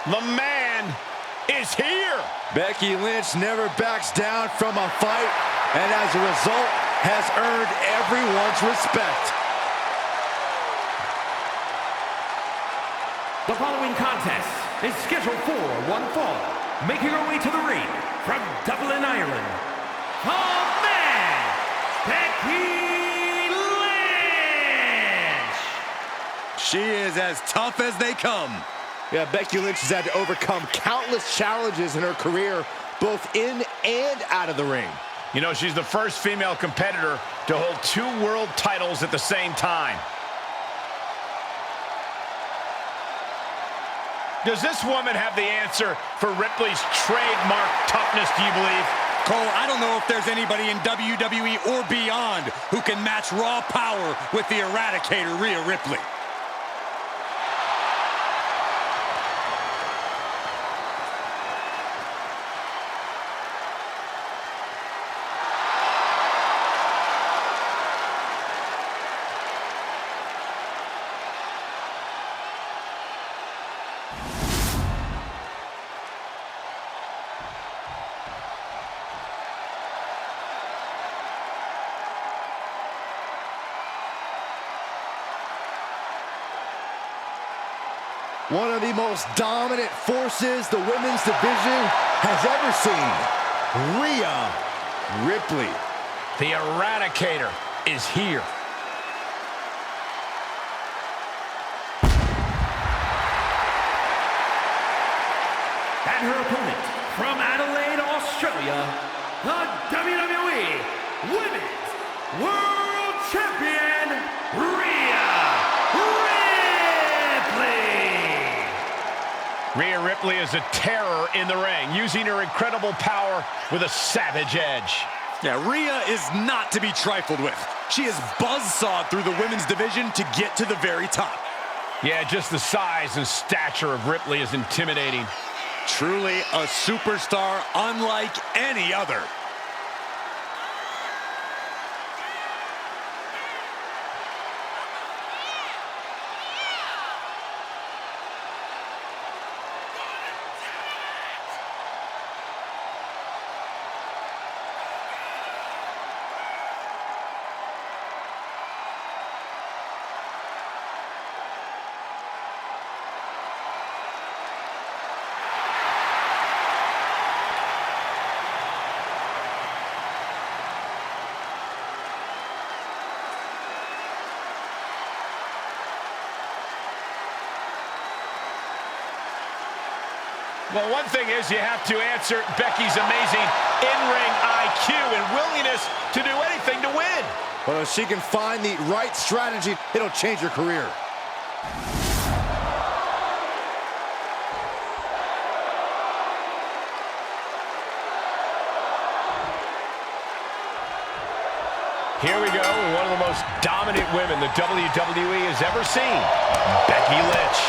The man is here. Becky Lynch never backs down from a fight, and as a result, has earned everyone's respect. The following contest is scheduled for one fall. Making her way to the ring from Dublin, Ireland, the man, Becky Lynch. She is as tough as they come. Yeah, Becky Lynch has had to overcome countless challenges in her career, both in and out of the ring. You know, she's the first female competitor to hold 2 world titles at the same time. Does this woman have the answer for Ripley's trademark toughness, do you believe? Cole, I don't know if there's anybody in WWE or beyond who can match raw power with the Eradicator, Rhea Ripley. One of the most dominant forces the women's division has ever seen. Rhea Ripley. The Eradicator is here. And her opponent from Adelaide, Australia, the WWE Women's World Champion, Rhea Ripley. Rhea Ripley is a terror in the ring, using her incredible power with a savage edge. Yeah, Rhea is not to be trifled with. She is buzzsawed through the women's division to get to the very top. Yeah, just the size and stature of Ripley is intimidating. Truly a superstar unlike any other. Well, one thing is you have to answer Becky's amazing in-ring IQ and willingness to do anything to win. Well, if she can find the right strategy, it'll change her career. Here we go, one of the most dominant women the WWE has ever seen, Becky Lynch.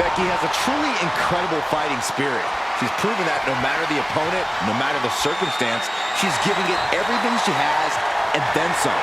Becky has a truly incredible fighting spirit. She's proven that no matter the opponent, no matter the circumstance, she's giving it everything she has and then some.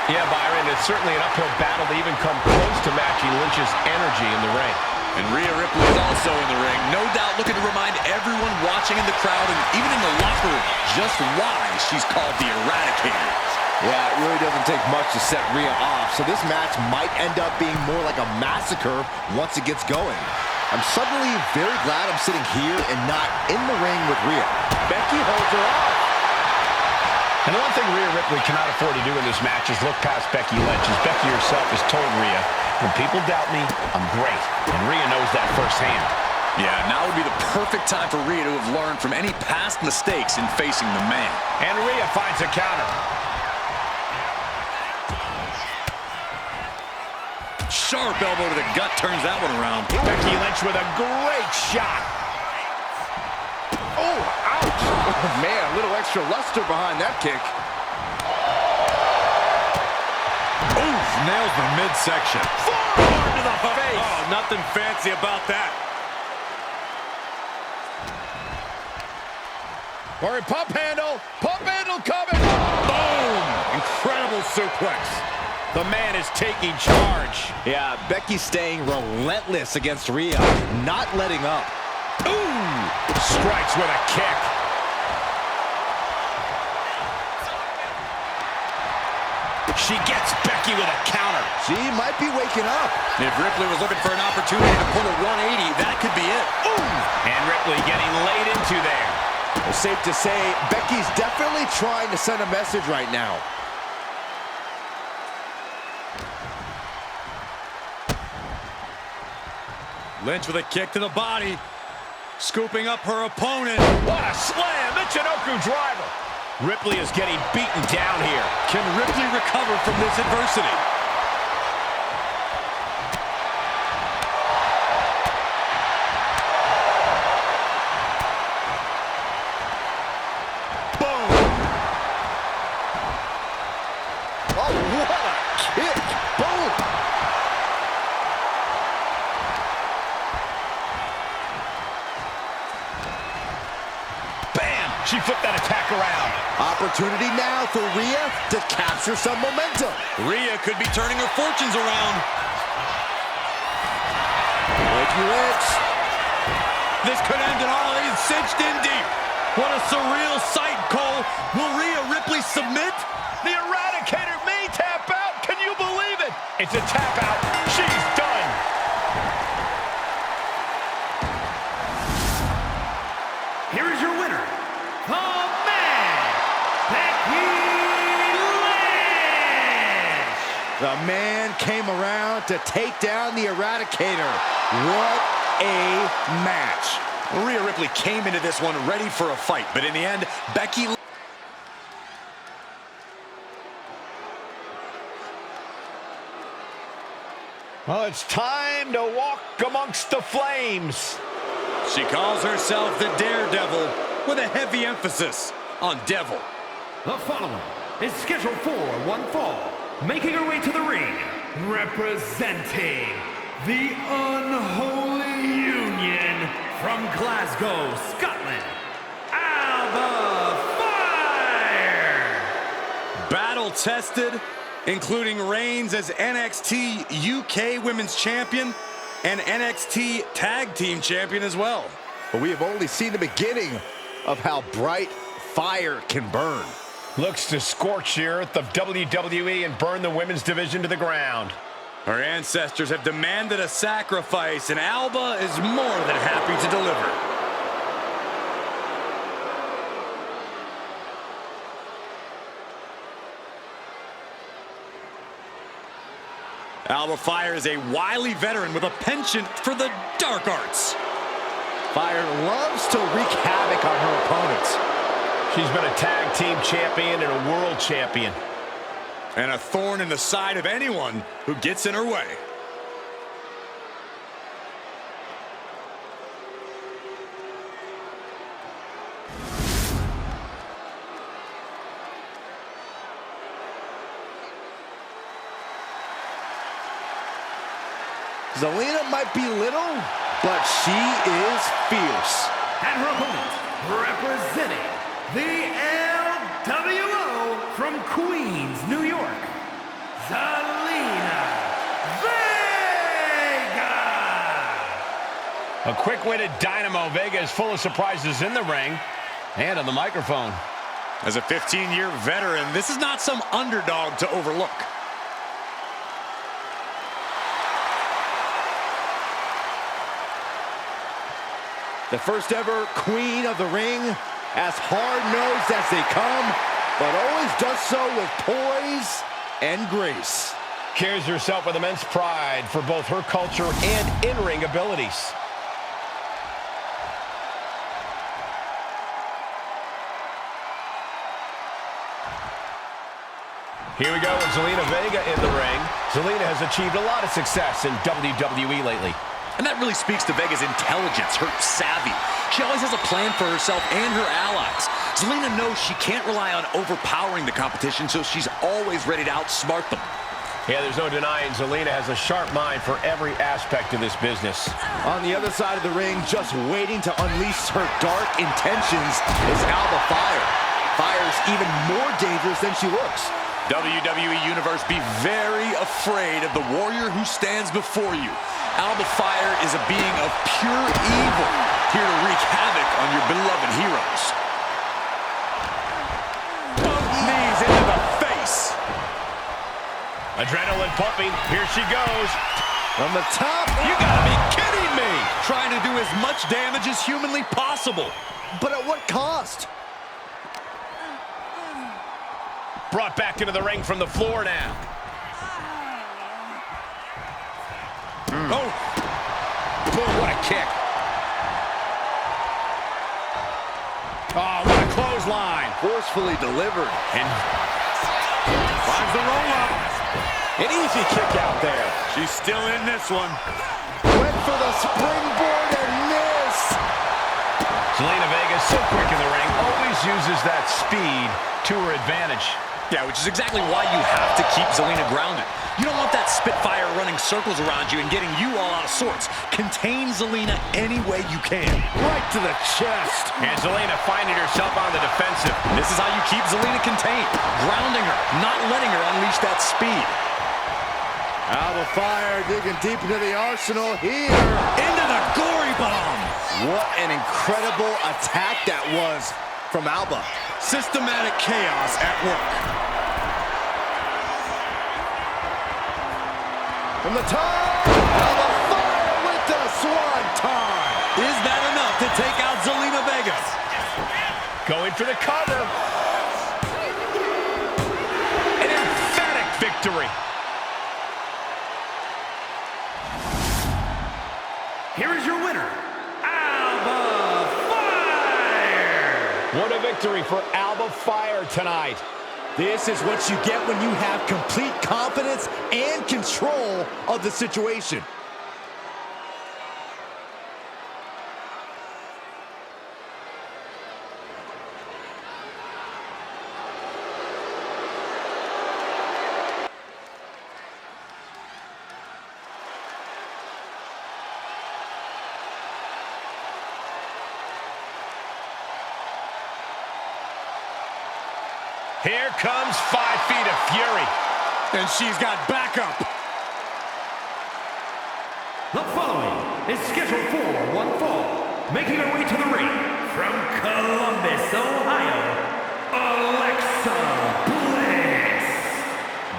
Yeah, Byron, it's certainly an uphill battle to even come close to matching Lynch's energy in the ring. And Rhea Ripley is also in the ring, no doubt looking to remind everyone watching in the crowd and even in the locker room just why she's called the Eradicator. Yeah, it really doesn't take much to set Rhea off, so this match might end up being more like a massacre once it gets going. I'm suddenly very glad I'm sitting here and not in the ring with Rhea. Becky holds her off. And the one thing Rhea Ripley cannot afford to do in this match is look past Becky Lynch, as Becky herself has told Rhea, when people doubt me, I'm great. And Rhea knows that firsthand. Yeah, now would be the perfect time for Rhea to have learned from any past mistakes in facing the man. And Rhea finds a counter. Sharp elbow to the gut turns that one around. Becky Lynch with a great shot. Oh, ouch. Oh, man, a little extra luster behind that kick. Oof, nails the midsection. Forearm to the face. Oh, nothing fancy about that. Or a pump handle coming. Boom, incredible suplex. The man is taking charge. Yeah, Becky's staying relentless against Rhea, not letting up. Ooh! Strikes with a kick. She gets Becky with a counter. She might be waking up. If Ripley was looking for an opportunity to pull a 180, that could be it. Ooh! And Ripley getting laid into there. It's safe to say, Becky's definitely trying to send a message right now. Lynch with a kick to the body, scooping up her opponent. What a slam! Michinoku driver. Ripley is getting beaten down here. Can Ripley recover from this adversity? Boom! Oh, what a kick! Boom! Bam! She flipped that attack around. Opportunity now for Rhea to capture some momentum. Rhea could be turning her fortunes around. Ricky Lynch. This could end it all. He's cinched in deep. What a surreal sight, Cole. Will Rhea Ripley submit? The Eradicator may tap out. Can you believe it? It's a tap out. She's done. Here is your winner, the man, Becky Lynch. The man came around to take down the Eradicator. What a match. Rhea Ripley came into this one ready for a fight, but in the end, Becky... Well, it's time to walk amongst the flames. She calls herself the Daredevil with a heavy emphasis on devil. The following is scheduled for one fall, making her way to the ring, representing the Unholy Union from Glasgow, Scotland, Alba Fire! Battle-tested, including reigns as NXT UK Women's Champion and NXT Tag Team Champion as well. But we have only seen the beginning of how bright fire can burn. Looks to scorch the earth of WWE and burn the women's division to the ground. Her ancestors have demanded a sacrifice, and Alba is more than happy to deliver. Alba Fire is a wily veteran with a penchant for the dark arts. Fire loves to wreak havoc on her opponents. She's been a tag team champion and a world champion. And a thorn in the side of anyone who gets in her way. Zelina might be little, but she is fierce. And her opponent, representing the LWO from Queens, New York, Zelina Vega! A quick-witted Dynamo. Vega is full of surprises in the ring and on the microphone. As a 15-year veteran, this is not some underdog to overlook. The first ever queen of the ring, as hard-nosed as they come, but always does so with poise and grace. Carries herself with immense pride for both her culture and in-ring abilities. Here we go with Zelina Vega in the ring. Zelina has achieved a lot of success in WWE lately. And that really speaks to Vega's intelligence, her savvy. She always has a plan for herself and her allies. Zelina knows she can't rely on overpowering the competition, so she's always ready to outsmart them. Yeah, there's no denying Zelina has a sharp mind for every aspect of this business. On the other side of the ring, just waiting to unleash her dark intentions, is Alba Fire. Fire's even more dangerous than she looks. WWE Universe, be very afraid of the warrior who stands before you. Alba Fire is a being of pure evil, here to wreak havoc on your beloved heroes. Both knees into the face. Adrenaline pumping. Here she goes. From the top. You gotta be kidding me! Trying to do as much damage as humanly possible. But at what cost? Brought back into the ring from the floor now. Oh! Boom, what a kick. Oh, what a clothesline. Forcefully delivered. And Finds the roll-up. an easy kick out there. She's still in this one. Went for the springboard and missed. Zelina Vega, so quick in the ring, always uses that speed to her advantage. Yeah, which is exactly why you have to keep Zelina grounded. You don't want that Spitfire running circles around you and getting you all out of sorts. Contain Zelina any way you can. Right to the chest. And Zelina finding herself on the defensive. This is how you keep Zelina contained. Grounding her, not letting her unleash that speed. Alba Fire digging deep into the arsenal here. Into the gory bomb. What an incredible attack that was from Alba. Systematic chaos at work. From the top, Alba Fire with the swanton. Is that enough to take out Zelina Vega? Going for the cover. An emphatic victory. Here is your winner, Alba Fire! What a victory for Alba Fire tonight. This is what you get when you have complete confidence and control of the situation. Here comes 5 feet of fury. And she's got backup. The following is scheduled for one fall. Making her way to the ring from Columbus, Ohio, Alexa Bliss.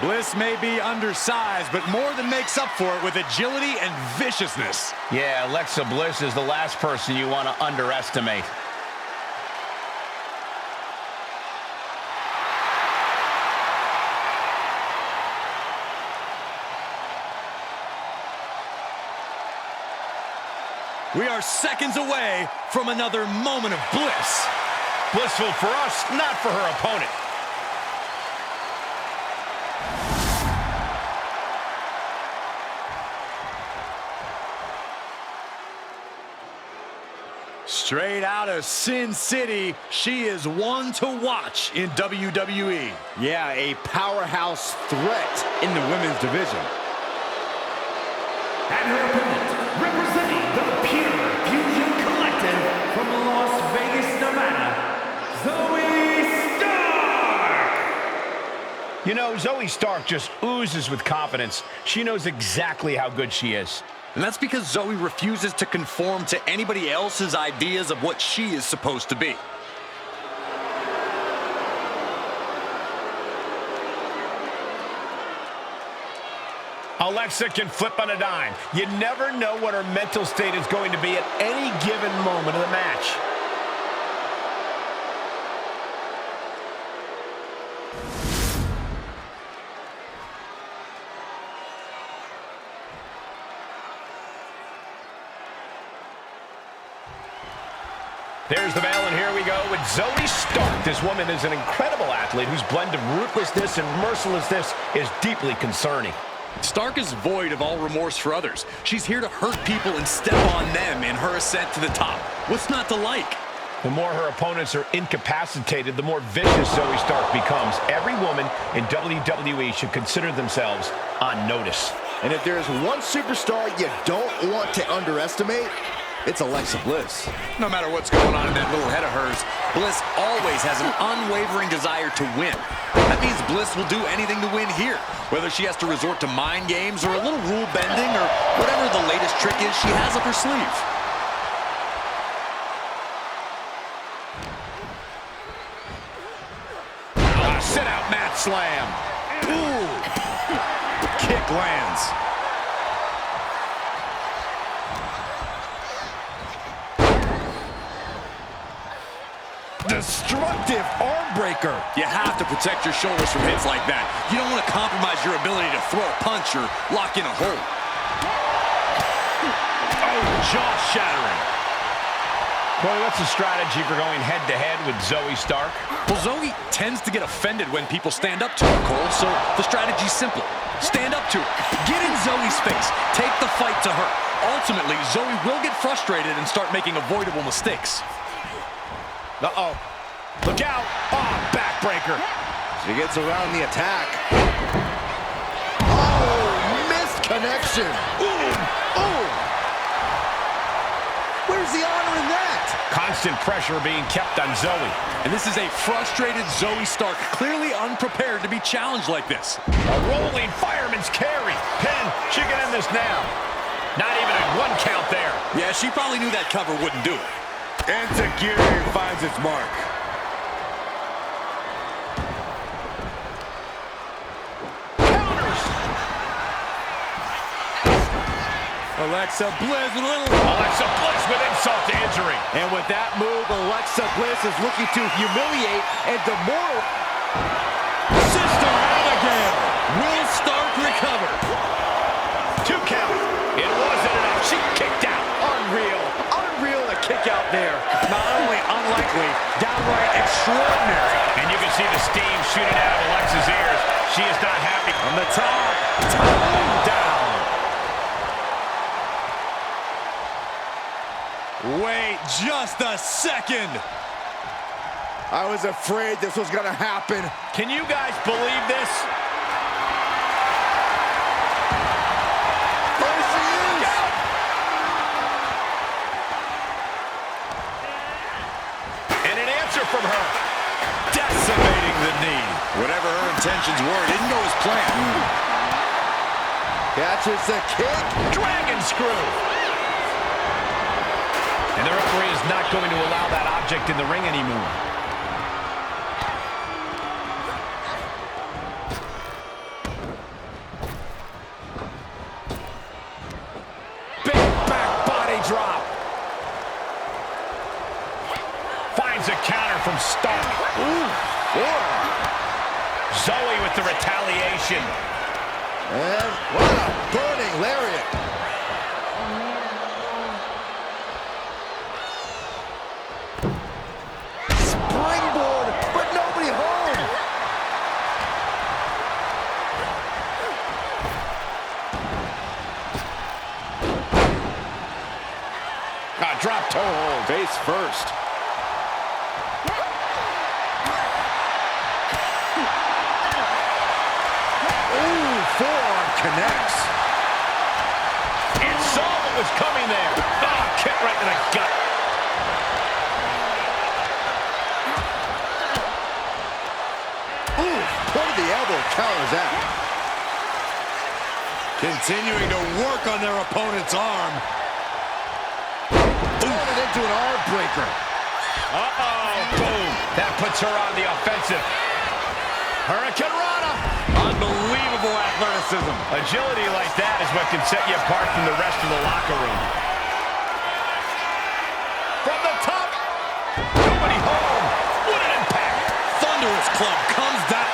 Bliss may be undersized, but more than makes up for it with agility and viciousness. Yeah, Alexa Bliss is the last person you want to underestimate. We are seconds away from another moment of bliss. Blissful for us, not for her opponent. Straight out of Sin City, she is one to watch in WWE. Yeah, a powerhouse threat in the women's division. And her opponent, representing the Pure Fusion Collective from Las Vegas, Nevada, Zoe Stark! You know, Zoe Stark just oozes with confidence. She knows exactly how good she is. And that's because Zoe refuses to conform to anybody else's ideas of what she is supposed to be. Alexa can flip on a dime. You never know what her mental state is going to be at any given moment of the match. There's the bell, and here we go with Zoe Stark. This woman is an incredible athlete whose blend of ruthlessness and mercilessness is deeply concerning. Stark is void of all remorse for others. She's here to hurt people and step on them in her ascent to the top. What's not to like? The more her opponents are incapacitated, the more vicious Zoe Stark becomes. Every woman in WWE should consider themselves on notice. And if there's one superstar you don't want to underestimate, It's Alexa Bliss. No matter what's going on in that little head of hers, Bliss always has an unwavering desire to win. That means Bliss will do anything to win here, whether she has to resort to mind games or a little rule bending or whatever the latest trick is she has up her sleeve. Sit out mat slam. Ooh. Kick lands. Destructive arm breaker. You have to protect your shoulders from hits like that. You don't want to compromise your ability to throw a punch or lock in a hold. Oh, jaw-shattering. Boy, what's the strategy for going head-to-head with Zoe Stark? Well, Zoe tends to get offended when people stand up to her, Cole, so the strategy's simple. Stand up to her. Get in Zoe's face. Take the fight to her. Ultimately, Zoe will get frustrated and start making avoidable mistakes. Uh-oh. Look out. Oh, backbreaker. She gets around the attack. Oh, missed connection. Ooh, ooh. Where's the honor in that? Constant pressure being kept on Zoe. And this is a frustrated Zoe Stark, clearly unprepared to be challenged like this. A rolling fireman's carry. Pin, she can end this now. Not even a one count there. Yeah, she probably knew that cover wouldn't do it. And Takiri finds its mark. Counters. Alexa Bliss with a little... Alexa Bliss with insult to injury. And with that move, Alexa Bliss is looking to humiliate and demoralize. Sister Abigail. Will Stark recover? 2 count. It wasn't enough. She kicked out. Unreal. Unreal to kick out there. Not only unlikely, downright extraordinary. And you can see the steam shooting out of Alexa's ears. She is not happy. On the top. Time down. Wait just a second. I was afraid this was going to happen. Can you guys believe this? There she is. And an answer from her. Decimating the knee. Whatever her intentions were, it didn't go as planned. Catches the kick. Dragon screw. And the referee is not going to allow that object in the ring anymore. Big back body drop. Finds a counter from Stark. Ooh. Zoe with the retaliation. And what a burning lariat. Springboard, but nobody home. Drop toe hold. Face first. Ooh, forearm connects. It saw what was coming there. Oh, kick right in the gut. Ooh, point of the elbow counters that. Continuing to work on their opponent's arm. Throwing it into an arm breaker. Uh-oh. Boom. That puts her on the offensive. Hurricane Rana. Unbelievable athleticism. Agility like that is what can set you apart from the rest of the locker room. From the top. Nobody home. What an impact. Thunderous club comes down.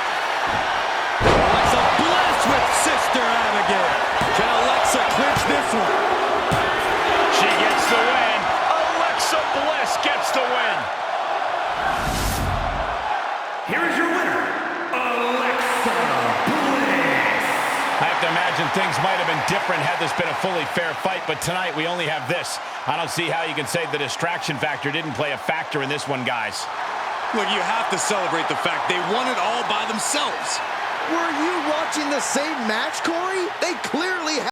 Alexa Bliss with Sister Abigail. Can Alexa clinch this one? She gets the win. Alexa Bliss gets the win. Here is your winner, Alexa Bliss. I have to imagine things might have been different had this been a fully fair fight, but tonight we only have this. I don't see how you can say the distraction factor didn't play a factor in this one, guys. Look, you have to celebrate the fact they won it all by themselves. Were you watching the same match, Corey? They clearly